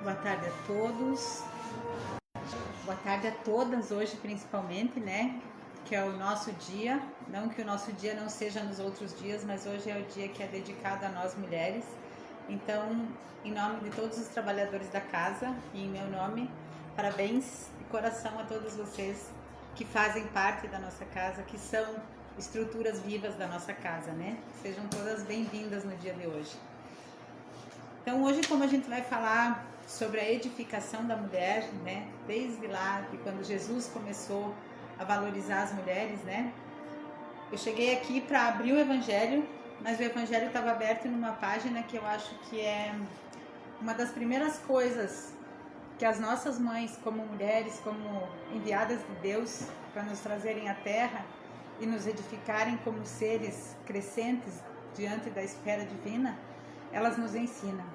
Boa tarde a todos, boa tarde a todas hoje principalmente, né? Que é o nosso dia, não que o nosso dia não seja nos outros dias, mas hoje é o dia que é dedicado a nós mulheres. Então, em nome de todos os trabalhadores da casa e em meu nome, parabéns de coração a todos vocês que fazem parte da nossa casa, que são estruturas vivas da nossa casa, né? Sejam todas bem-vindas no dia de hoje. Então, hoje, como a gente vai falar sobre a edificação da mulher, né? Desde lá, de quando Jesus começou a valorizar as mulheres, né? Eu cheguei aqui para abrir o Evangelho, mas o Evangelho estava aberto numa página que eu acho que é uma das primeiras coisas que as nossas mães, como mulheres, como enviadas de Deus para nos trazerem à Terra e nos edificarem como seres crescentes diante da esfera divina, elas nos ensinam,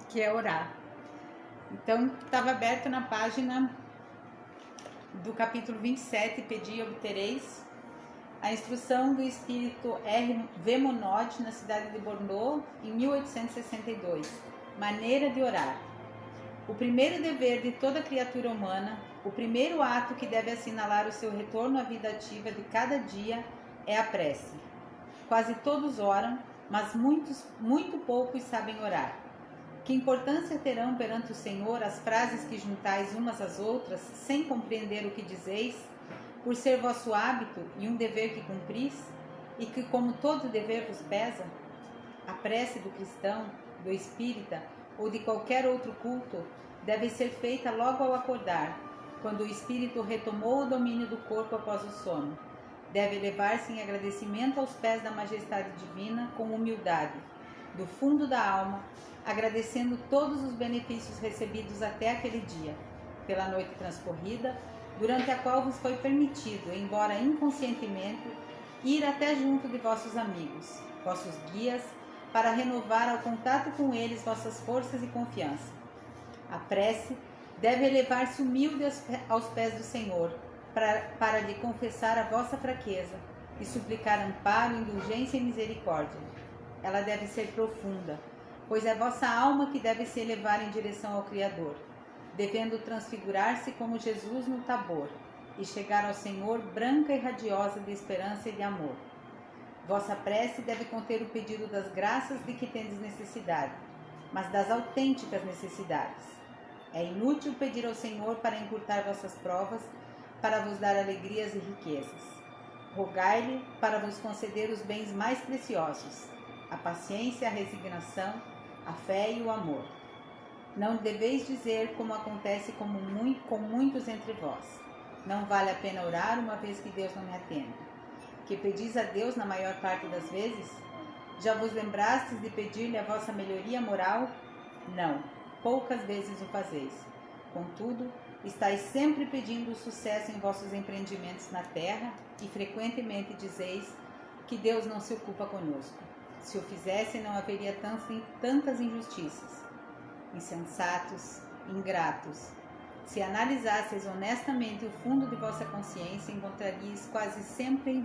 que é orar. Então, estava aberto na página do capítulo 27, Pedi e obtereis, a instrução do espírito R.V. Monod na cidade de Bordeaux, em 1862, maneira de orar. O primeiro dever de toda criatura humana, o primeiro ato que deve assinalar o seu retorno à vida ativa de cada dia é a prece. Quase todos oram, mas muito poucos sabem orar. Que importância terão perante o Senhor as frases que juntais umas às outras, sem compreender o que dizeis, por ser vosso hábito e um dever que cumpris, e que como todo dever vos pesa? A prece do cristão, do espírita ou de qualquer outro culto deve ser feita logo ao acordar, quando o espírito retomou o domínio do corpo após o sono. Deve elevar-se em agradecimento aos pés da majestade divina com humildade, do fundo da alma, agradecendo todos os benefícios recebidos até aquele dia, pela noite transcorrida, durante a qual vos foi permitido, embora inconscientemente, ir até junto de vossos amigos, vossos guias, para renovar ao contato com eles vossas forças e confiança. A prece deve elevar-se humilde aos pés do Senhor, para lhe confessar a vossa fraqueza e suplicar amparo, indulgência e misericórdia. Ela deve ser profunda, pois é vossa alma que deve se elevar em direção ao Criador, devendo transfigurar-se como Jesus no Tabor e chegar ao Senhor branca e radiosa de esperança e de amor. Vossa prece deve conter o pedido das graças de que tendes necessidade, mas das autênticas necessidades. É inútil pedir ao Senhor para encurtar vossas provas, para vos dar alegrias e riquezas. Rogai-lhe para vos conceder os bens mais preciosos, a paciência, a resignação, a fé e o amor. Não deveis dizer como acontece com muitos entre vós: não vale a pena orar uma vez que Deus não me atende. Que pedis a Deus na maior parte das vezes? Já vos lembrastes de pedir-lhe a vossa melhoria moral? Não, poucas vezes o fazeis. Contudo, estáis sempre pedindo o sucesso em vossos empreendimentos na terra e frequentemente dizeis que Deus não se ocupa conosco. Se o fizesse, não haveria tantas injustiças. Insensatos, ingratos. Se analisasseis honestamente o fundo de vossa consciência, encontraríeis quase sempre em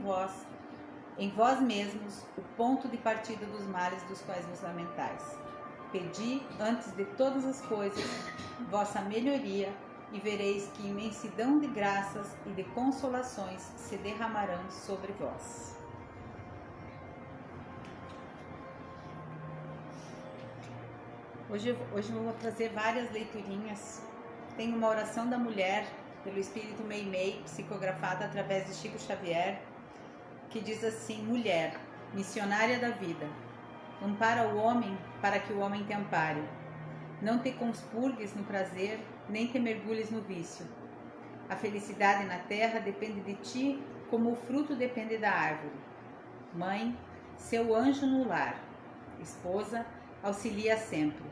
vós mesmos, o ponto de partida dos males dos quais vos lamentais. Pedi, antes de todas as coisas, vossa melhoria, e vereis que imensidão de graças e de consolações se derramarão sobre vós. Hoje eu vou trazer várias leiturinhas. Tem uma oração da mulher, pelo Espírito Meimei, psicografada através de Chico Xavier, que diz assim: mulher, missionária da vida, ampara o homem para que o homem te ampare. Não te conspurgues no prazer, nem te mergulhes no vício. A felicidade na terra depende de ti, como o fruto depende da árvore. Mãe, seu anjo no lar. Esposa, auxilia sempre.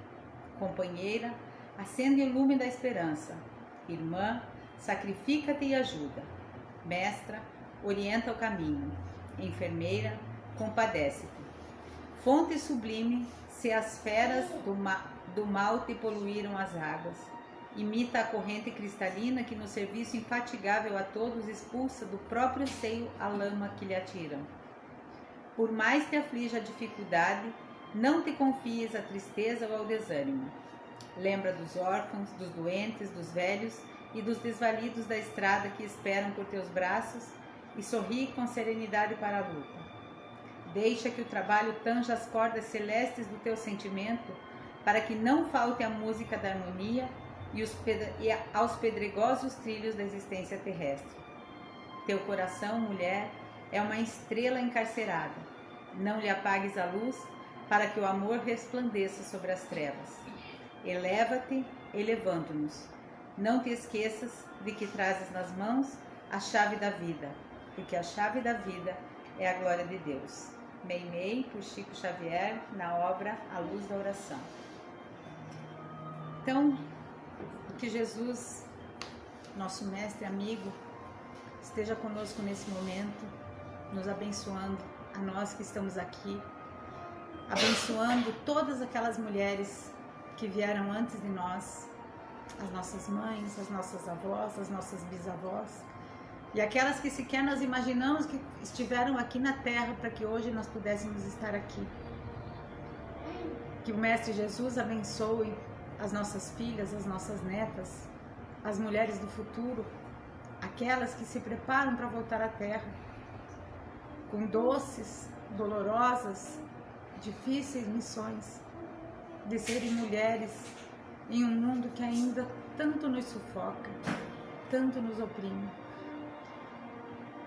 Companheira, acende o lume da esperança. Irmã, sacrifica-te e ajuda. Mestra, orienta o caminho. Enfermeira, compadece-te. Fonte sublime, se as feras do mal te poluíram as águas. Imita a corrente cristalina que no serviço infatigável a todos expulsa do próprio seio a lama que lhe atiram. Por mais te aflige a dificuldade, não te confies à tristeza ou ao desânimo. Lembra dos órfãos, dos doentes, dos velhos e dos desvalidos da estrada que esperam por teus braços e sorri com serenidade para a luta. Deixa que o trabalho tanja as cordas celestes do teu sentimento para que não falte a música da harmonia e aos pedregosos trilhos da existência terrestre. Teu coração, mulher, é uma estrela encarcerada. Não lhe apagues a luz para que o amor resplandeça sobre as trevas. Eleva-te, elevando-nos. Não te esqueças de que trazes nas mãos a chave da vida, porque a chave da vida é a glória de Deus. Meimei, por Chico Xavier, na obra A Luz da Oração. Então, que Jesus, nosso mestre amigo, esteja conosco nesse momento, nos abençoando, a nós que estamos aqui, abençoando todas aquelas mulheres que vieram antes de nós, as nossas mães, as nossas avós, as nossas bisavós, e aquelas que sequer nós imaginamos que estiveram aqui na Terra para que hoje nós pudéssemos estar aqui. Que o Mestre Jesus abençoe as nossas filhas, as nossas netas, as mulheres do futuro, aquelas que se preparam para voltar à Terra, com doces, dolorosas, difíceis missões, de serem mulheres em um mundo que ainda tanto nos sufoca, tanto nos oprime.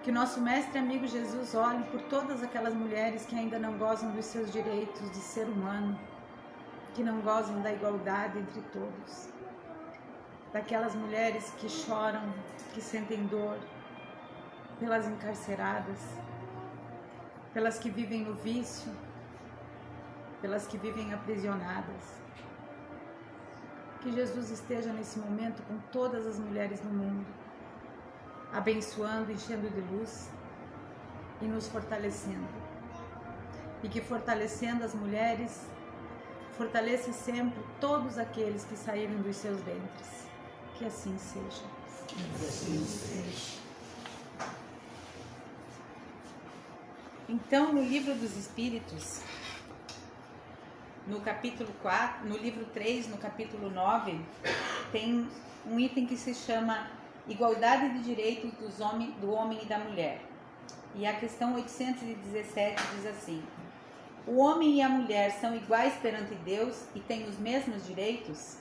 Que nosso mestre amigo Jesus olhe por todas aquelas mulheres que ainda não gozam dos seus direitos de ser humano, que não gozam da igualdade entre todos. Daquelas mulheres que choram, que sentem dor, pelas encarceradas, pelas que vivem no vício, pelas que vivem aprisionadas. Que Jesus esteja nesse momento com todas as mulheres do mundo, abençoando, enchendo de luz e nos fortalecendo. E que fortalecendo as mulheres, fortaleça sempre todos aqueles que saíram dos seus ventres. Que assim seja. Que assim seja. Então, no Livro dos Espíritos, no capítulo 4, no livro 3, no capítulo 9, tem um item que se chama Igualdade de Direitos do Homem e da Mulher. E a questão 817 diz assim: o homem e a mulher são iguais perante Deus e têm os mesmos direitos?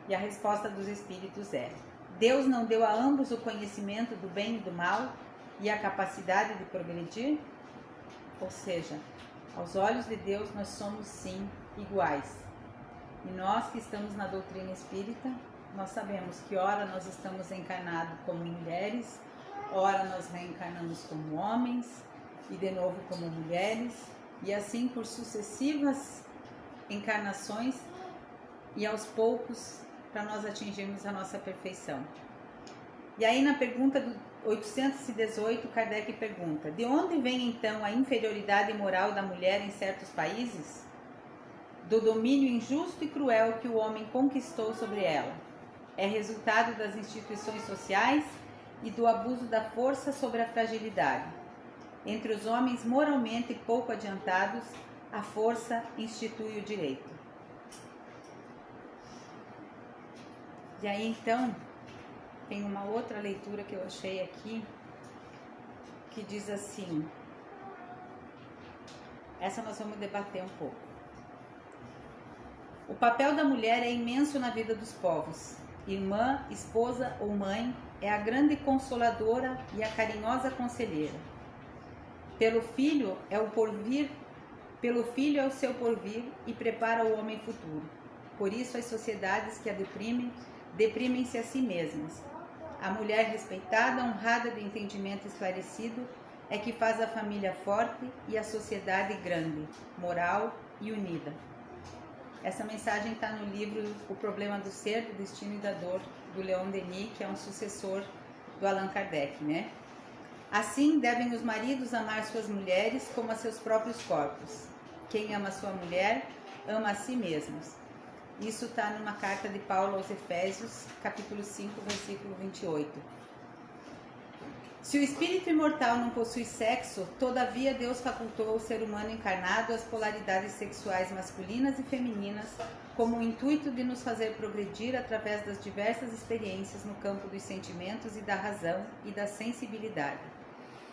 E a resposta dos Espíritos é: Deus não deu a ambos o conhecimento do bem e do mal e a capacidade de progredir? Ou seja, aos olhos de Deus nós somos sim iguais. E nós que estamos na doutrina espírita, nós sabemos que ora nós estamos encarnados como mulheres, ora nós reencarnamos como homens e de novo como mulheres, e assim por sucessivas encarnações e aos poucos para nós atingirmos a nossa perfeição. E aí na pergunta do 818, Kardec pergunta: de onde vem então a inferioridade moral da mulher em certos países? Do domínio injusto e cruel que o homem conquistou sobre ela. É resultado das instituições sociais e do abuso da força sobre a fragilidade. Entre os homens moralmente pouco adiantados, a força institui o direito. E aí então, tem uma outra leitura que eu achei aqui, que diz assim, essa nós vamos debater um pouco. O papel da mulher é imenso na vida dos povos. Irmã, esposa ou mãe, é a grande consoladora e a carinhosa conselheira. Pelo filho é o seu porvir e prepara o homem futuro. Por isso as sociedades que a deprimem-se a si mesmas. A mulher respeitada, honrada de entendimento esclarecido, é que faz a família forte e a sociedade grande, moral e unida. Essa mensagem está no livro O Problema do Ser, do Destino e da Dor, do Leon Denis, que é um sucessor do Allan Kardec, né? Assim, devem os maridos amar suas mulheres como a seus próprios corpos. Quem ama sua mulher, ama a si mesmos. Isso está numa carta de Paulo aos Efésios, capítulo 5, versículo 28. Se o espírito imortal não possui sexo, todavia Deus facultou ao ser humano encarnado as polaridades sexuais masculinas e femininas como o intuito de nos fazer progredir através das diversas experiências no campo dos sentimentos e da razão e da sensibilidade.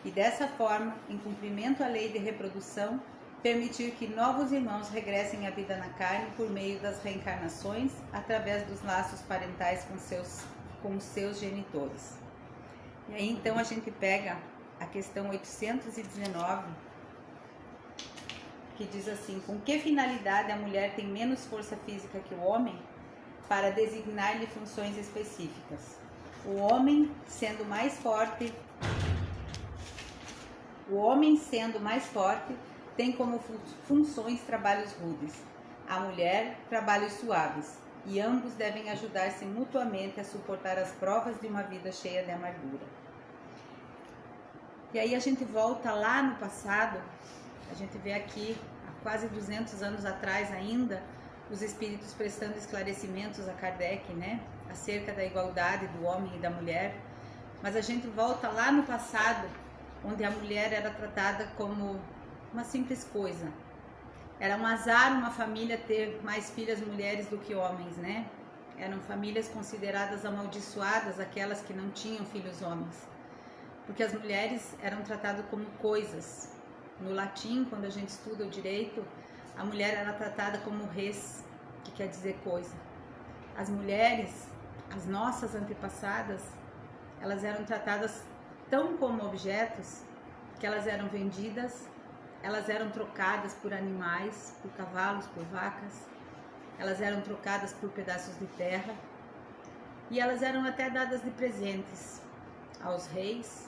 E dessa forma, em cumprimento à lei de reprodução, permitir que novos irmãos regressem à vida na carne por meio das reencarnações, através dos laços parentais com os seus genitores. E aí então a gente pega a questão 819, que diz assim: com que finalidade a mulher tem menos força física que o homem para designar-lhe funções específicas? O homem sendo mais forte, tem como funções trabalhos rudes, a mulher trabalhos suaves, e ambos devem ajudar-se mutuamente a suportar as provas de uma vida cheia de amargura. E aí a gente volta lá no passado, a gente vê aqui, há quase 200 anos atrás ainda, os espíritos prestando esclarecimentos a Kardec, né, acerca da igualdade do homem e da mulher. Mas a gente volta lá no passado, onde a mulher era tratada como uma simples coisa. Era um azar uma família ter mais filhas mulheres do que homens, né? Eram famílias consideradas amaldiçoadas, aquelas que não tinham filhos homens. Porque as mulheres eram tratadas como coisas. No latim, quando a gente estuda o direito, a mulher era tratada como res, que quer dizer coisa. As mulheres, as nossas antepassadas, elas eram tratadas tão como objetos que elas eram vendidas, elas eram trocadas por animais, por cavalos, por vacas, elas eram trocadas por pedaços de terra e elas eram até dadas de presentes aos reis,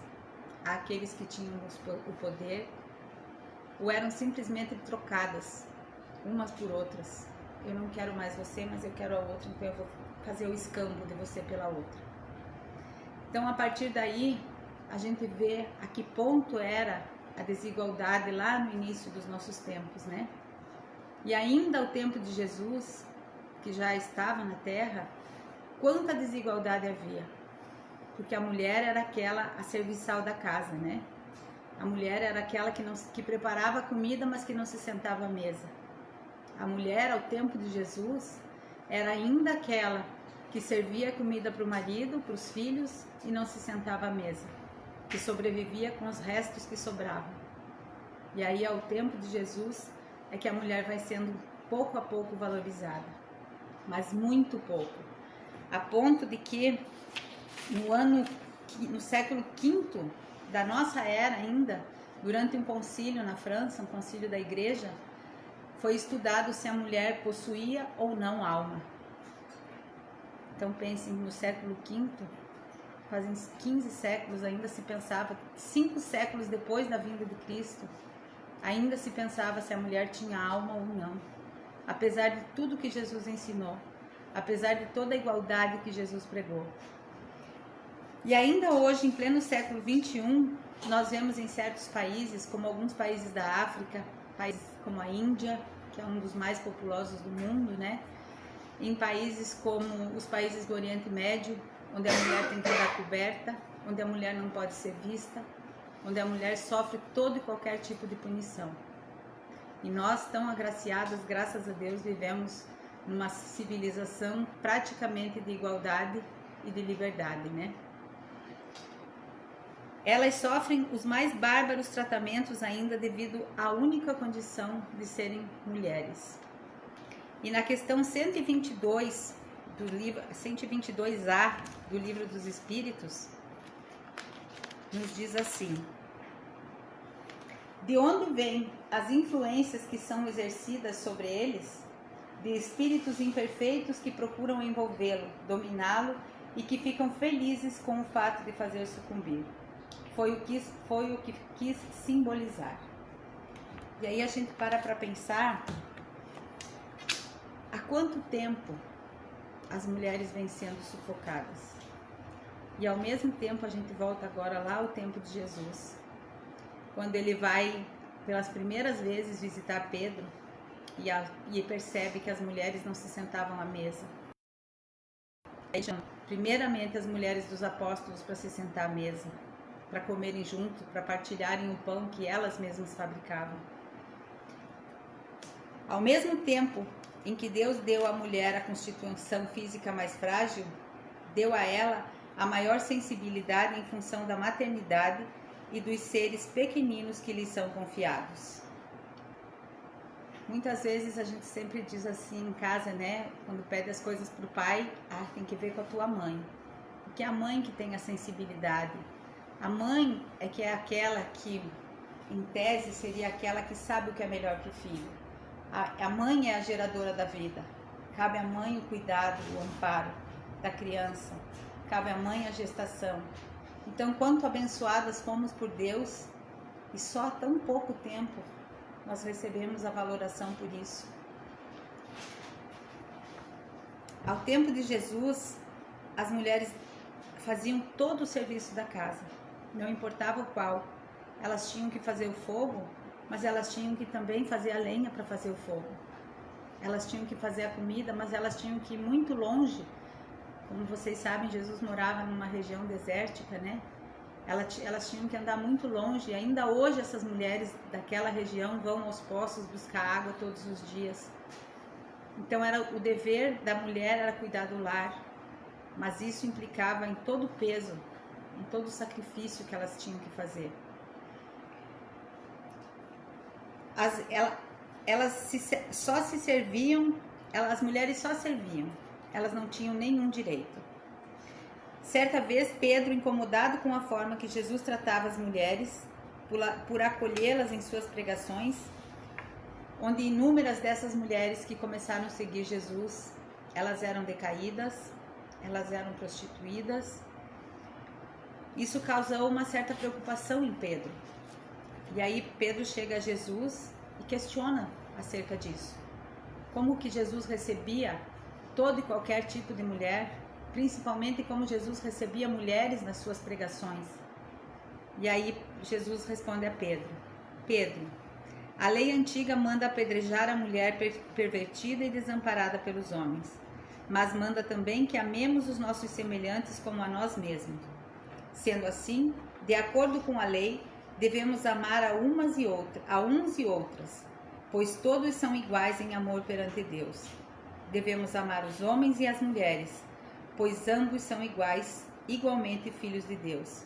àqueles que tinham o poder, ou eram simplesmente trocadas umas por outras. Eu não quero mais você, mas eu quero a outra, então eu vou fazer o escambo de você pela outra. Então, a partir daí, a gente vê a que ponto era a desigualdade lá no início dos nossos tempos, né? E ainda ao tempo de Jesus, que já estava na Terra, quanta desigualdade havia. Porque a mulher era aquela a serviçal da casa, né? A mulher era aquela que preparava a comida, mas que não se sentava à mesa. A mulher, ao tempo de Jesus, era ainda aquela que servia a comida para o marido, para os filhos e não se sentava à mesa, que sobrevivia com os restos que sobravam. E aí, ao tempo de Jesus, é que a mulher vai sendo pouco a pouco valorizada, mas muito pouco, a ponto de que no século V da nossa era ainda, durante um concílio na França, um concílio da igreja, foi estudado se a mulher possuía ou não alma. Então pensem, no século V, fazem 15 séculos ainda se pensava, 5 séculos depois da vinda de Cristo, ainda se pensava se a mulher tinha alma ou não. Apesar de tudo que Jesus ensinou, apesar de toda a igualdade que Jesus pregou. E ainda hoje, em pleno século XXI, nós vemos em certos países, como alguns países da África, países como a Índia, que é um dos mais populosos do mundo, né? Em países como os países do Oriente Médio, onde a mulher tem que andar coberta, onde a mulher não pode ser vista, onde a mulher sofre todo e qualquer tipo de punição. E nós, tão agraciadas, graças a Deus, vivemos numa civilização praticamente de igualdade e de liberdade, né? Elas sofrem os mais bárbaros tratamentos ainda devido à única condição de serem mulheres. E na questão 122 do livro, 122A do Livro dos Espíritos, nos diz assim: de onde vêm as influências que são exercidas sobre eles? De espíritos imperfeitos que procuram envolvê-lo, dominá-lo e que ficam felizes com o fato de fazer sucumbir. Foi o que quis simbolizar. E aí a gente para pensar há quanto tempo as mulheres vêm sendo sufocadas. E ao mesmo tempo a gente volta agora lá ao tempo de Jesus, quando ele vai pelas primeiras vezes visitar Pedro e percebe que as mulheres não se sentavam à mesa. Aí chama primeiramente as mulheres dos apóstolos para se sentar à mesa. para comerem junto, para partilharem o pão que elas mesmas fabricavam. Ao mesmo tempo em que Deus deu à mulher a constituição física mais frágil, deu a ela a maior sensibilidade em função da maternidade e dos seres pequeninos que lhe são confiados. Muitas vezes a gente sempre diz assim em casa, né? Quando pede as coisas para o pai, tem que ver com a tua mãe. Porque é a mãe que tem a sensibilidade. A mãe é que é aquela que, em tese, seria aquela que sabe o que é melhor para o filho. A mãe é a geradora da vida. Cabe à mãe o cuidado, o amparo da criança. Cabe à mãe a gestação. Então, quanto abençoadas fomos por Deus, e só há tão pouco tempo nós recebemos a valoração por isso. Ao tempo de Jesus, as mulheres faziam todo o serviço da casa, não importava o qual. Elas tinham que fazer o fogo, mas elas tinham que também fazer a lenha para fazer o fogo. Elas tinham que fazer a comida, mas elas tinham que ir muito longe. Como vocês sabem, Jesus morava numa região desértica, né? Elas tinham que andar muito longe. Ainda hoje essas mulheres daquela região vão aos poços buscar água todos os dias. Então o dever da mulher era cuidar do lar, mas isso implicava em todo o peso, em todo o sacrifício que elas tinham que fazer. As mulheres só serviam, elas não tinham nenhum direito. Certa vez, Pedro, incomodado com a forma que Jesus tratava as mulheres, por acolhê-las em suas pregações, onde inúmeras dessas mulheres que começaram a seguir Jesus, elas eram decaídas, elas eram prostituídas. Isso causou uma certa preocupação em Pedro. E aí Pedro chega a Jesus e questiona acerca disso. Como que Jesus recebia todo e qualquer tipo de mulher, principalmente como Jesus recebia mulheres nas suas pregações. E aí Jesus responde a Pedro: Pedro, a lei antiga manda apedrejar a mulher pervertida e desamparada pelos homens, mas manda também que amemos os nossos semelhantes como a nós mesmos. Sendo assim, de acordo com a lei, devemos amar a uns e outras, pois todos são iguais em amor perante Deus. Devemos amar os homens e as mulheres, pois ambos são igualmente filhos de Deus.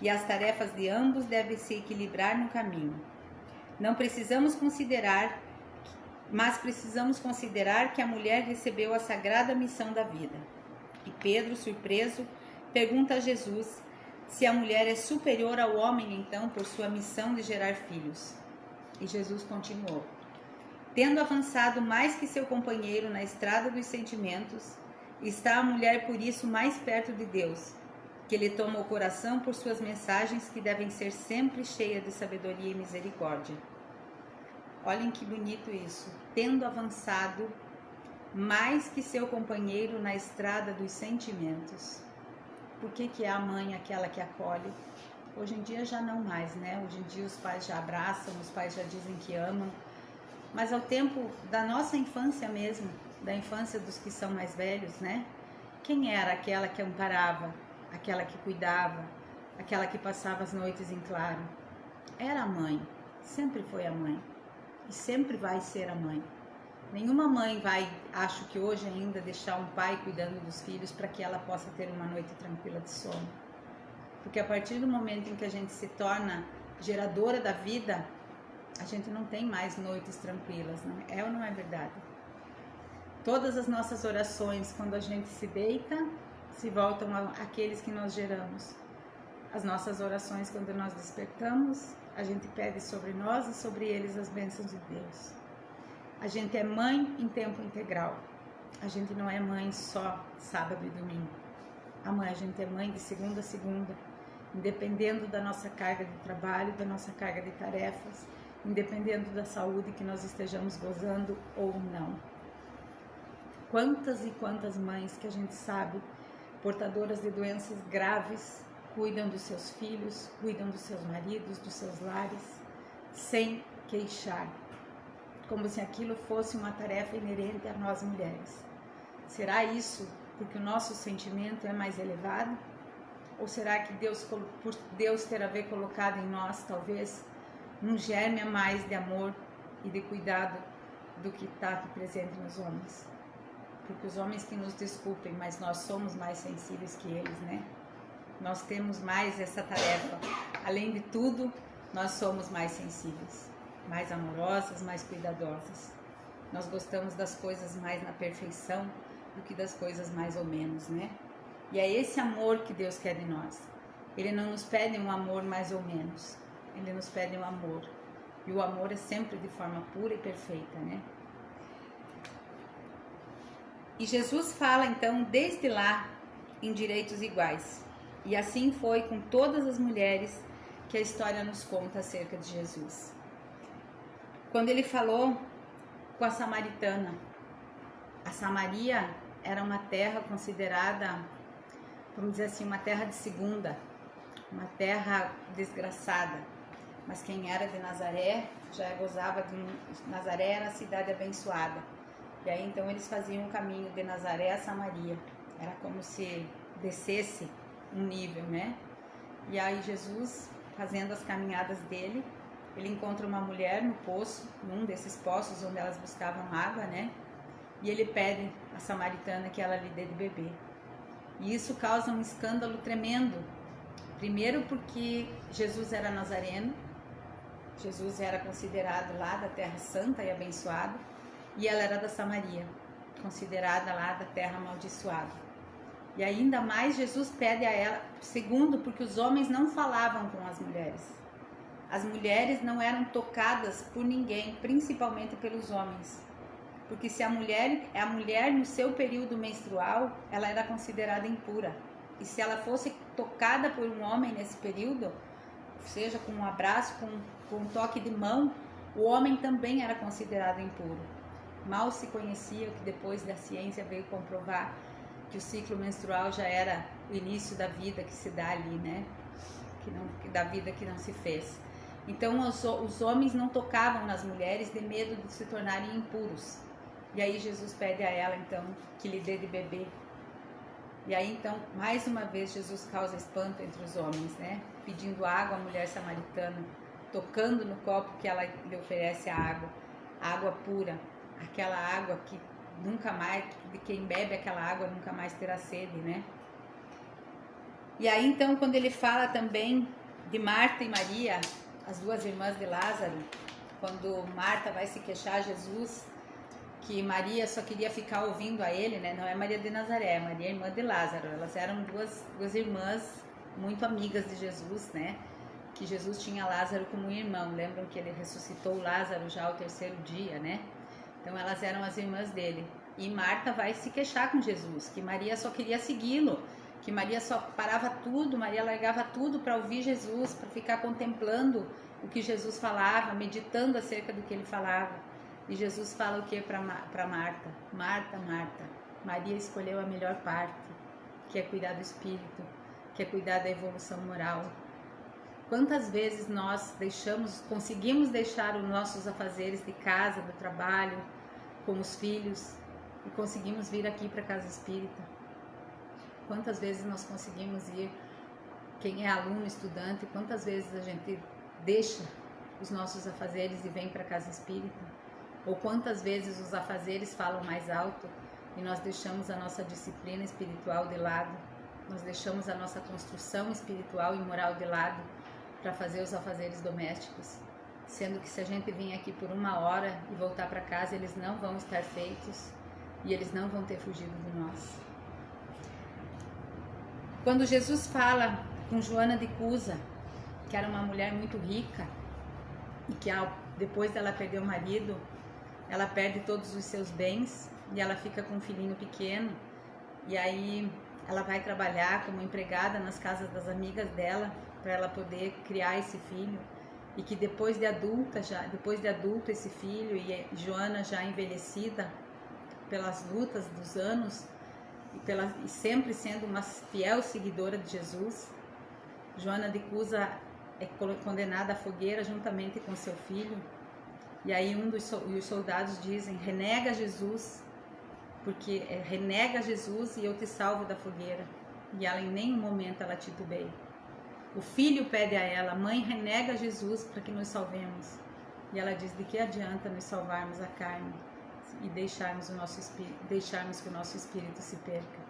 E as tarefas de ambos devem se equilibrar no caminho. Mas precisamos considerar que a mulher recebeu a sagrada missão da vida. E Pedro, surpreso, pergunta a Jesus se a mulher é superior ao homem, então, por sua missão de gerar filhos. E Jesus continuou: tendo avançado mais que seu companheiro na estrada dos sentimentos, está a mulher por isso mais perto de Deus, que lhe toma o coração por suas mensagens que devem ser sempre cheias de sabedoria e misericórdia. Olhem que bonito isso. Tendo avançado mais que seu companheiro na estrada dos sentimentos. Por que é a mãe aquela que acolhe? Hoje em dia já não mais, né? Hoje em dia os pais já abraçam, os pais já dizem que amam. Mas ao tempo da nossa infância mesmo, da infância dos que são mais velhos, né? Quem era aquela que amparava, aquela que cuidava, aquela que passava as noites em claro? Era a mãe, sempre foi a mãe e sempre vai ser a mãe. Nenhuma mãe vai, acho que hoje ainda, deixar um pai cuidando dos filhos para que ela possa ter uma noite tranquila de sono. Porque a partir do momento em que a gente se torna geradora da vida, a gente não tem mais noites tranquilas, não é? É ou não é verdade? Todas as nossas orações, quando a gente se deita, se voltam àqueles que nós geramos. As nossas orações, quando nós despertamos, a gente pede sobre nós e sobre eles as bênçãos de Deus. A gente é mãe em tempo integral. A gente não é mãe só sábado e domingo. A gente é mãe de segunda a segunda, independendo da nossa carga de trabalho, da nossa carga de tarefas, independendo da saúde que nós estejamos gozando ou não. Quantas e quantas mães que a gente sabe, portadoras de doenças graves, cuidam dos seus filhos, cuidam dos seus maridos, dos seus lares, sem queixar, como se aquilo fosse uma tarefa inerente a nós mulheres. Será isso porque o nosso sentimento é mais elevado? Ou será que Deus, por Deus ter haver colocado em nós, talvez, um germe a mais de amor e de cuidado do que está aqui presente nos homens? Porque os homens que nos desculpem, mas nós somos mais sensíveis que eles, né? Nós temos mais essa tarefa. Além de tudo, nós somos mais sensíveis, mais amorosas, mais cuidadosas. Nós gostamos das coisas mais na perfeição do que das coisas mais ou menos, né? E é esse amor que Deus quer de nós. Ele não nos pede um amor mais ou menos. Ele nos pede um amor. E o amor é sempre de forma pura e perfeita, né? E Jesus fala, então, desde lá, em direitos iguais. E assim foi com todas as mulheres que a história nos conta acerca de Jesus. Quando ele falou com a samaritana, a Samaria era uma terra considerada, vamos dizer assim, uma terra de segunda, uma terra desgraçada. Mas quem era de Nazaré já gozava de Nazaré era a cidade abençoada. E aí então eles faziam o caminho de Nazaré a Samaria. Era como se descesse um nível, né? E aí Jesus, fazendo as caminhadas dele, ele encontra uma mulher no poço, num desses poços onde elas buscavam água, né? E ele pede à samaritana que ela lhe dê de beber. E isso causa um escândalo tremendo. Primeiro porque Jesus era nazareno, Jesus era considerado lá da terra santa e abençoada, e ela era da Samaria, considerada lá da terra amaldiçoada. E ainda mais Jesus pede a ela, segundo, porque os homens não falavam com as mulheres. As mulheres não eram tocadas por ninguém, principalmente pelos homens. Porque se a mulher no seu período menstrual, ela era considerada impura. E se ela fosse tocada por um homem nesse período, seja com um abraço, com um toque de mão, o homem também era considerado impuro. Mal se conhecia, que depois da ciência veio comprovar que o ciclo menstrual já era o início da vida que se dá ali, né? Da vida que não se fez. Então os homens não tocavam nas mulheres de medo de se tornarem impuros. E aí Jesus pede a ela então que lhe dê de beber. E aí então mais uma vez Jesus causa espanto entre os homens, né? Pedindo água à mulher samaritana, tocando no copo que ela lhe oferece a água pura, aquela água que nunca mais, de quem bebe aquela água nunca mais terá sede, né? E aí então quando ele fala também de Marta e Maria, as duas irmãs de Lázaro, quando Marta vai se queixar a Jesus que Maria só queria ficar ouvindo a ele, né? Não é Maria de Nazaré, é Maria, irmã de Lázaro. Elas eram duas irmãs muito amigas de Jesus, né? Que Jesus tinha Lázaro como irmão. Lembram que ele ressuscitou Lázaro já ao terceiro dia, né? Então elas eram as irmãs dele. E Marta vai se queixar com Jesus, que Maria só queria segui-lo, que Maria só parava tudo, Maria largava tudo para ouvir Jesus, para ficar contemplando o que Jesus falava, meditando acerca do que ele falava. E Jesus fala o que para Marta? Marta, Marta, Maria escolheu a melhor parte, que é cuidar do espírito, que é cuidar da evolução moral. Quantas vezes nós conseguimos deixar os nossos afazeres de casa, do trabalho, com os filhos, e conseguimos vir aqui para a casa espírita? Quantas vezes nós conseguimos ir, quem é aluno, estudante, quantas vezes a gente deixa os nossos afazeres e vem para a casa espírita? Ou quantas vezes os afazeres falam mais alto e nós deixamos a nossa disciplina espiritual de lado, nós deixamos a nossa construção espiritual e moral de lado para fazer os afazeres domésticos, sendo que se a gente vir aqui por 1 hora e voltar para casa, eles não vão estar feitos e eles não vão ter fugido de nós. Quando Jesus fala com Joana de Cusa, que era uma mulher muito rica e que depois dela perder o marido, ela perde todos os seus bens e ela fica com um filhinho pequeno, e aí ela vai trabalhar como empregada nas casas das amigas dela para ela poder criar esse filho, e que depois de adulto esse filho, e Joana já envelhecida pelas lutas dos anos e sempre sendo uma fiel seguidora de Jesus, Joana de Cusa é condenada à fogueira juntamente com seu filho. E aí os soldados dizem: renega Jesus, porque renega Jesus e eu te salvo da fogueira. e ela em nenhum momento ela titubeia. O filho pede a ela: mãe, renega Jesus para que nos salvemos. E ela diz: de que adianta nos salvarmos a carne e deixarmos que o nosso espírito se perca?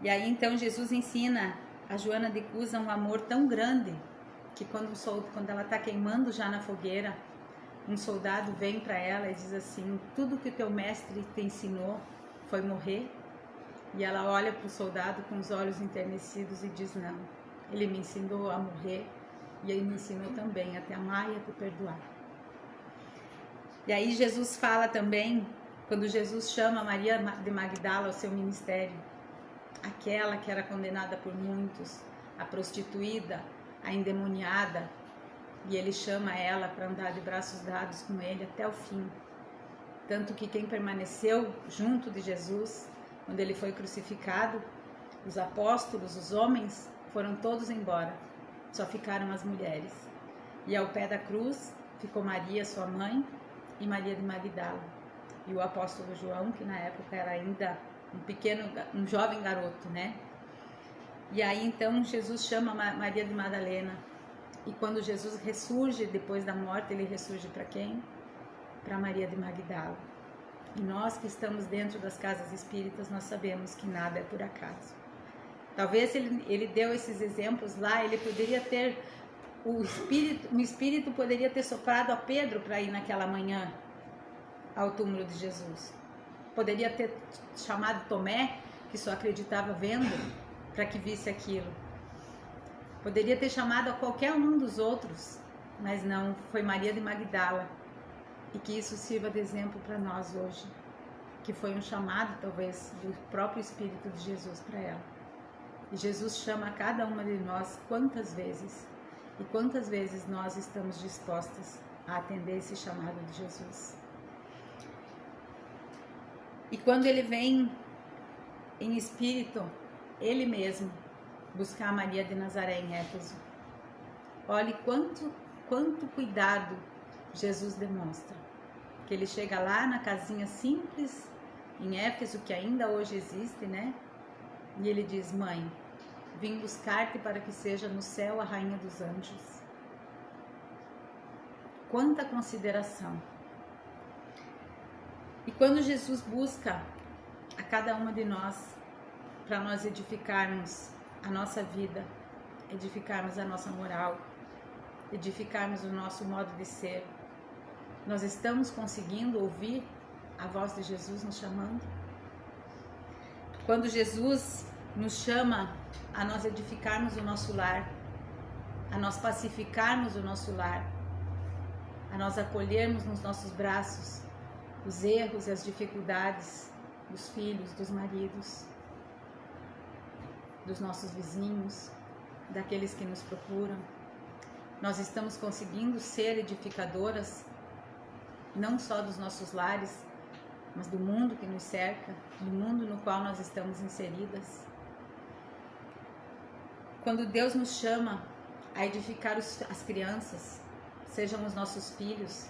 E aí então Jesus ensina a Joana de Cusa um amor tão grande que quando ela está queimando já na fogueira, um soldado vem para ela e diz assim: tudo que o teu mestre te ensinou foi morrer? E ela olha para o soldado com os olhos enternecidos e diz: não, ele me ensinou a morrer e ele me ensinou também a te amar e a te perdoar. E aí Jesus fala também, quando Jesus chama Maria de Magdala ao seu ministério, aquela que era condenada por muitos, a prostituída, a endemoniada, e ele chama ela para andar de braços dados com ele até o fim. Tanto que quem permaneceu junto de Jesus, quando ele foi crucificado, os apóstolos, os homens, foram todos embora, só ficaram as mulheres. E ao pé da cruz ficou Maria, sua mãe, e Maria de Magdala. E o apóstolo João, que na época era ainda um jovem garoto, né? E aí então Jesus chama Maria de Madalena. E quando Jesus ressurge depois da morte, ele ressurge para quem? Para Maria de Magdala. E nós que estamos dentro das casas espíritas, nós sabemos que nada é por acaso. Talvez ele deu esses exemplos lá, ele poderia ter, o espírito poderia ter soprado a Pedro para ir naquela manhã ao túmulo de Jesus. Poderia ter chamado Tomé, que só acreditava vendo, para que visse aquilo. Poderia ter chamado a qualquer um dos outros, mas não, foi Maria de Magdala. E que isso sirva de exemplo para nós hoje, que foi um chamado talvez do próprio Espírito de Jesus para ela. E Jesus chama a cada uma de nós quantas vezes, e quantas vezes nós estamos dispostas a atender esse chamado de Jesus. E quando ele vem em espírito, ele mesmo, buscar Maria de Nazaré em Éfeso, olhe quanto cuidado Jesus demonstra. Que ele chega lá na casinha simples em Éfeso, que ainda hoje existe, né? E ele diz: mãe, vim buscar-te para que seja no céu a rainha dos anjos. Quanta consideração! E quando Jesus busca a cada uma de nós, para nós edificarmos a nossa vida, edificarmos a nossa moral, edificarmos o nosso modo de ser, nós estamos conseguindo ouvir a voz de Jesus nos chamando? Quando Jesus nos chama a nós edificarmos o nosso lar, a nós pacificarmos o nosso lar, a nós acolhermos nos nossos braços os erros e as dificuldades dos filhos, dos maridos, dos nossos vizinhos, daqueles que nos procuram, nós estamos conseguindo ser edificadoras não só dos nossos lares, mas do mundo que nos cerca, do mundo no qual nós estamos inseridas. Quando Deus nos chama a edificar as crianças, sejam os nossos filhos,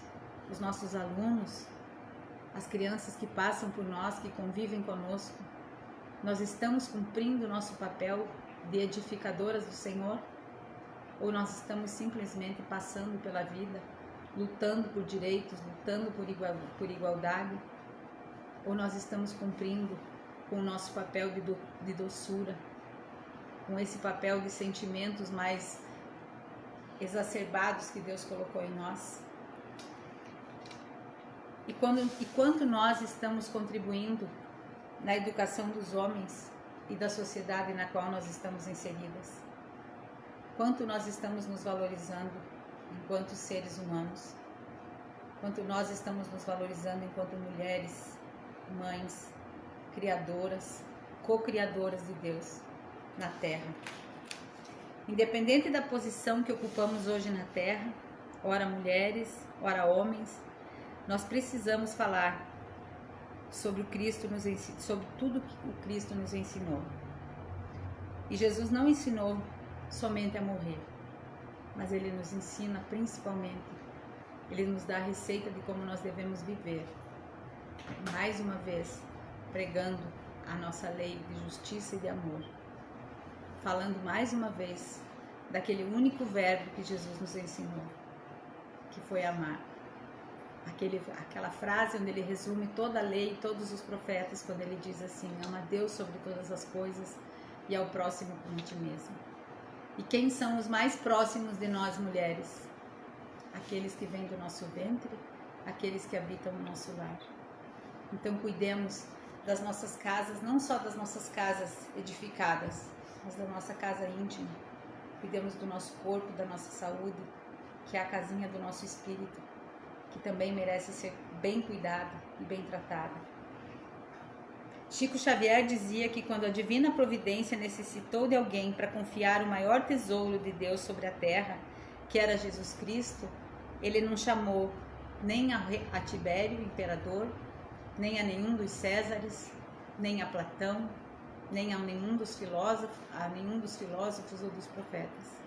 os nossos alunos, as crianças que passam por nós, que convivem conosco, nós estamos cumprindo o nosso papel de edificadoras do Senhor? Ou nós estamos simplesmente passando pela vida, lutando por direitos, lutando por igualdade? Ou nós estamos cumprindo com o nosso papel de doçura, com esse papel de sentimentos mais exacerbados que Deus colocou em nós? E quanto nós estamos contribuindo na educação dos homens e da sociedade na qual nós estamos inseridas? Quanto nós estamos nos valorizando enquanto seres humanos? Quanto nós estamos nos valorizando enquanto mulheres, mães, criadoras, co-criadoras de Deus na Terra? Independente da posição que ocupamos hoje na Terra, ora mulheres, ora homens, nós precisamos falar sobre sobre tudo que o Cristo nos ensinou. E Jesus não ensinou somente a morrer, mas Ele nos ensina principalmente, Ele nos dá a receita de como nós devemos viver. Mais uma vez, pregando a nossa lei de justiça e de amor, falando mais uma vez daquele único verbo que Jesus nos ensinou, que foi amar. Aquela frase onde ele resume toda a lei e todos os profetas, quando ele diz assim: ama a Deus sobre todas as coisas e ao próximo como a ti mesmo. E quem são os mais próximos de nós mulheres? Aqueles que vêm do nosso ventre, aqueles que habitam no nosso lar. Então cuidemos das nossas casas, não só das nossas casas edificadas, mas da nossa casa íntima. Cuidemos do nosso corpo, da nossa saúde, que é a casinha do nosso espírito, que também merece ser bem cuidada e bem tratada. Chico Xavier dizia que quando a divina providência necessitou de alguém para confiar o maior tesouro de Deus sobre a terra, que era Jesus Cristo, ele não chamou nem a Tibério, imperador, nem a nenhum dos Césares, nem a Platão, nem a nenhum dos filósofos ou dos profetas.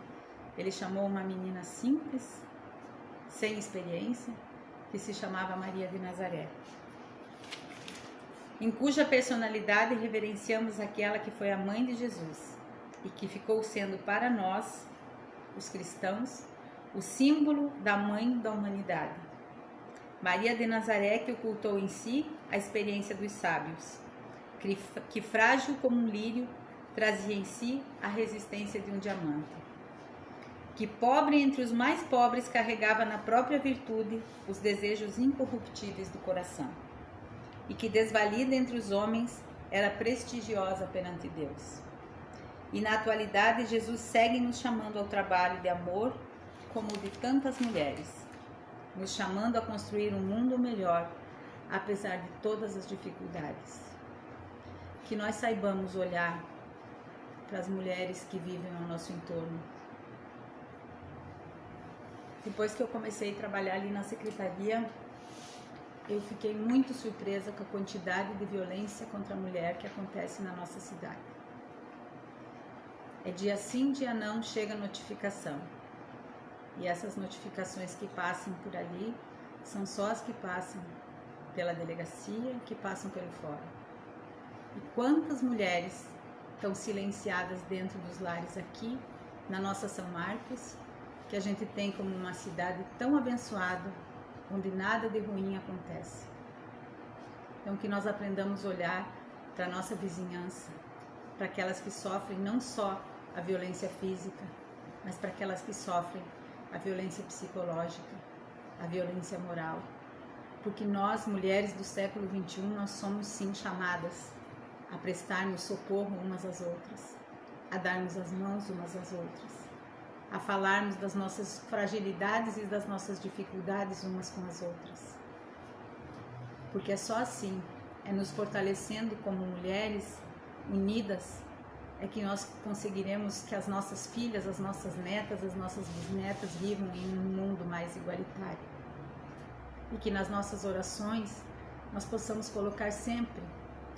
Ele chamou uma menina simples, sem experiência, que se chamava Maria de Nazaré, em cuja personalidade reverenciamos aquela que foi a mãe de Jesus e que ficou sendo para nós, os cristãos, o símbolo da mãe da humanidade. Maria de Nazaré, que ocultou em si a experiência dos sábios, que frágil como um lírio trazia em si a resistência de um diamante, que pobre entre os mais pobres carregava na própria virtude os desejos incorruptíveis do coração, e que desvalida entre os homens era prestigiosa perante Deus. E na atualidade Jesus segue nos chamando ao trabalho de amor como o de tantas mulheres, nos chamando a construir um mundo melhor, apesar de todas as dificuldades. Que nós saibamos olhar para as mulheres que vivem ao nosso entorno. Depois que eu comecei a trabalhar ali na secretaria, eu fiquei muito surpresa com a quantidade de violência contra a mulher que acontece na nossa cidade. É dia sim, dia não, chega notificação. E essas notificações que passam por ali são só as que passam pela delegacia, que passam pelo fórum. E quantas mulheres estão silenciadas dentro dos lares aqui, na nossa São Marcos, que a gente tem como uma cidade tão abençoada, onde nada de ruim acontece. Então que nós aprendamos a olhar para a nossa vizinhança, para aquelas que sofrem não só a violência física, mas para aquelas que sofrem a violência psicológica, a violência moral. Porque nós, mulheres do século XXI, nós somos sim chamadas a prestarmos socorro umas às outras, a darmos as mãos umas às outras, a falarmos das nossas fragilidades e das nossas dificuldades umas com as outras. Porque é só assim, é nos fortalecendo como mulheres unidas, é que nós conseguiremos que as nossas filhas, as nossas netas, as nossas bisnetas vivam em um mundo mais igualitário. E que nas nossas orações nós possamos colocar sempre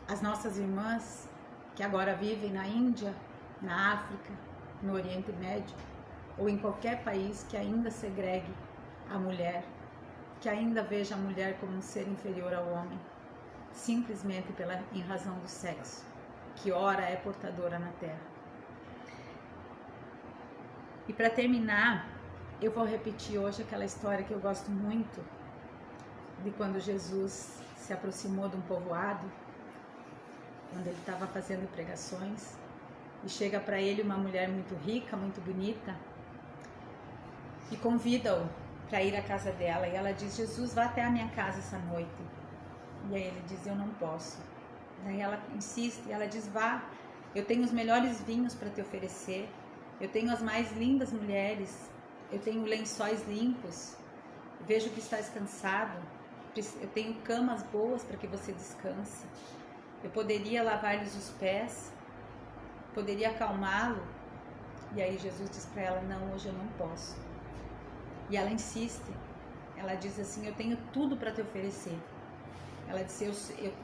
as nossas irmãs que agora vivem na Índia, na África, no Oriente Médio, ou em qualquer país que ainda segregue a mulher, que ainda veja a mulher como um ser inferior ao homem, simplesmente em razão do sexo, que ora é portadora na terra. E para terminar, eu vou repetir hoje aquela história que eu gosto muito, de quando Jesus se aproximou de um povoado, quando ele estava fazendo pregações, e chega para ele uma mulher muito rica, muito bonita, e convida-o para ir à casa dela, e ela diz: Jesus, vá até a minha casa essa noite. E aí ele diz: eu não posso. Daí ela insiste, e ela diz: vá, eu tenho os melhores vinhos para te oferecer, eu tenho as mais lindas mulheres, eu tenho lençóis limpos, vejo que estás cansado, eu tenho camas boas para que você descanse, eu poderia lavar-lhes os pés, poderia acalmá-lo. E aí Jesus diz para ela: não, hoje eu não posso. E ela insiste, ela diz assim: eu tenho tudo para te oferecer. Ela disse: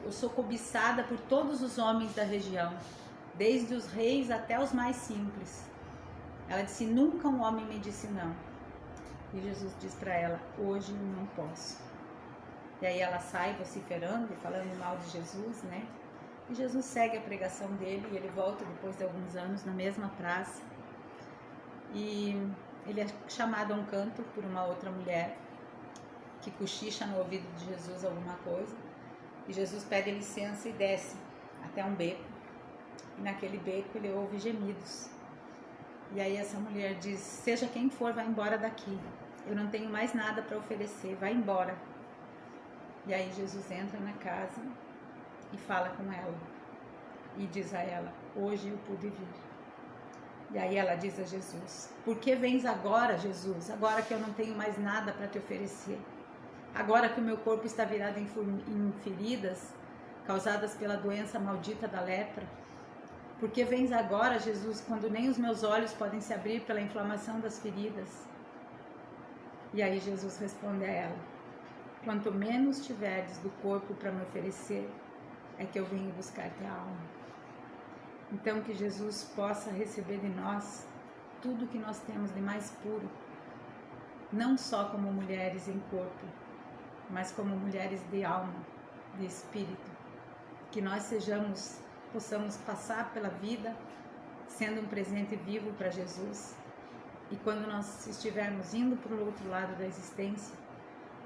eu sou cobiçada por todos os homens da região, desde os reis até os mais simples. Ela disse: nunca um homem me disse não. E Jesus diz para ela: hoje eu não posso. E aí ela sai vociferando, falando mal de Jesus, né? E Jesus segue a pregação dele e ele volta depois de alguns anos na mesma praça. E ele é chamado a um canto por uma outra mulher que cochicha no ouvido de Jesus alguma coisa. E Jesus pede licença e desce até um beco. E naquele beco ele ouve gemidos. E aí essa mulher diz: seja quem for, vai embora daqui. Eu não tenho mais nada para oferecer, vai embora. E aí Jesus entra na casa e fala com ela. E diz a ela: hoje eu pude vir. E aí ela diz a Jesus: por que vens agora, Jesus? Agora que eu não tenho mais nada para te oferecer. Agora que o meu corpo está virado em feridas causadas pela doença maldita da lepra. Por que vens agora, Jesus, quando nem os meus olhos podem se abrir pela inflamação das feridas? E aí Jesus responde a ela: quanto menos tiverdes do corpo para me oferecer, é que eu venho buscar teu alma. Então que Jesus possa receber de nós tudo que nós temos de mais puro, não só como mulheres em corpo, mas como mulheres de alma, de espírito. Que nós possamos passar pela vida sendo um presente vivo para Jesus. E quando nós estivermos indo para o outro lado da existência,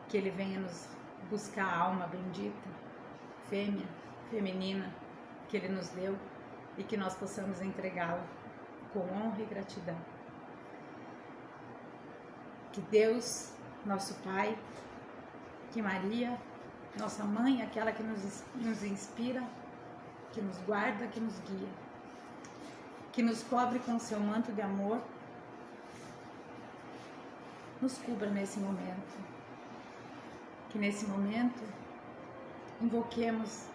que Ele venha nos buscar a alma bendita, fêmea, feminina, que Ele nos deu, e que nós possamos entregá-la com honra e gratidão. Que Deus, nosso Pai, que Maria, nossa Mãe, aquela que nos inspira, que nos guarda, que nos guia, que nos cobre com o seu manto de amor, nos cubra nesse momento. Que nesse momento invoquemos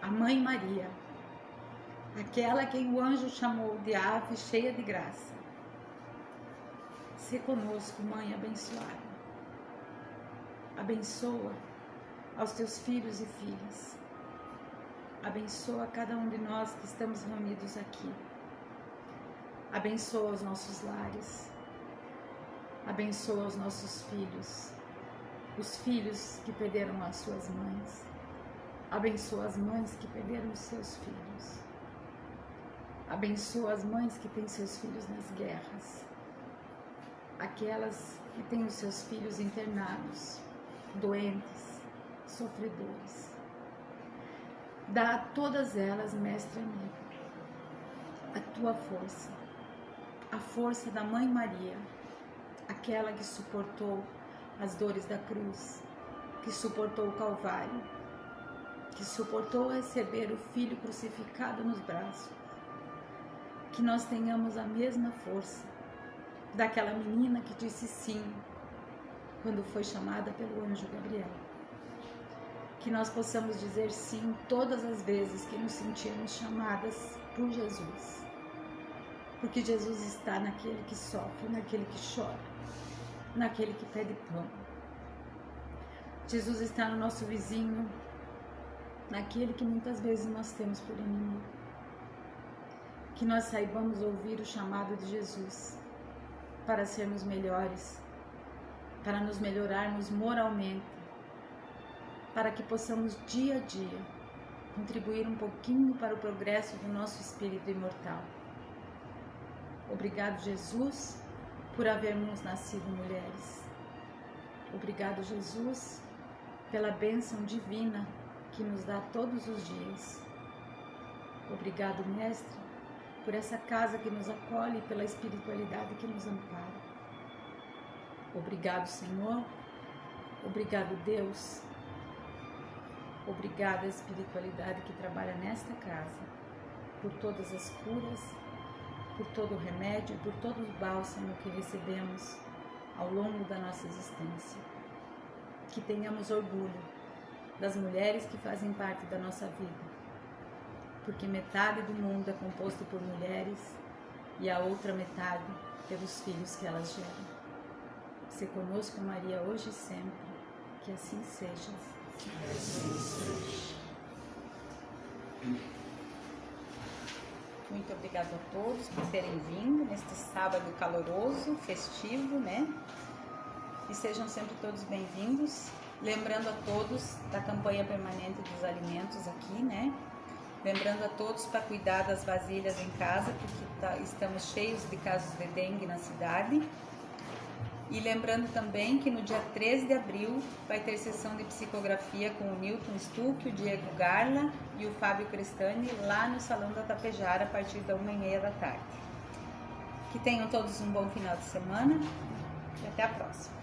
a Mãe Maria, aquela que o anjo chamou de ave cheia de graça. Se conosco, Mãe abençoada. Abençoa aos teus filhos e filhas. Abençoa cada um de nós que estamos reunidos aqui. Abençoa os nossos lares. Abençoa os nossos filhos. Os filhos que perderam as suas mães. Abençoa as mães que perderam os seus filhos. Abençoa as mães que têm seus filhos nas guerras. Aquelas que têm os seus filhos internados, doentes, sofredores. Dá a todas elas, Mestre amigo, a tua força, a força da Mãe Maria, aquela que suportou as dores da cruz, que suportou o Calvário, que suportou receber o Filho crucificado nos braços. Que nós tenhamos a mesma força daquela menina que disse sim quando foi chamada pelo anjo Gabriel. Que nós possamos dizer sim todas as vezes que nos sentirmos chamadas por Jesus. Porque Jesus está naquele que sofre, naquele que chora, naquele que pede pão. Jesus está no nosso vizinho, naquele que muitas vezes nós temos por inimigo. Que nós saibamos ouvir o chamado de Jesus para sermos melhores, para nos melhorarmos moralmente, para que possamos dia a dia contribuir um pouquinho para o progresso do nosso espírito imortal. Obrigado, Jesus, por havermos nascido mulheres. Obrigado, Jesus, pela bênção divina que nos dá todos os dias. Obrigado, Mestre, por essa casa que nos acolhe e pela espiritualidade que nos ampara. Obrigado, Senhor. Obrigado, Deus. Obrigada à espiritualidade que trabalha nesta casa, por todas as curas, por todo o remédio, por todo o bálsamo que recebemos ao longo da nossa existência. Que tenhamos orgulho das mulheres que fazem parte da nossa vida, porque metade do mundo é composto por mulheres e a outra metade pelos filhos que elas geram. Se conosco, Maria, hoje e sempre, que assim seja. Muito obrigada a todos por terem vindo neste sábado caloroso, festivo, né? E sejam sempre todos bem-vindos. Lembrando a todos da campanha permanente dos alimentos aqui, né? Lembrando a todos para cuidar das vasilhas em casa, porque estamos cheios de casos de dengue na cidade. E lembrando também que no dia 13 de abril vai ter sessão de psicografia com o Newton Stuck, o Diego Garla e o Fábio Crestani lá no Salão da Tapejara a partir da 1h30 da tarde. Que tenham todos um bom final de semana e até a próxima.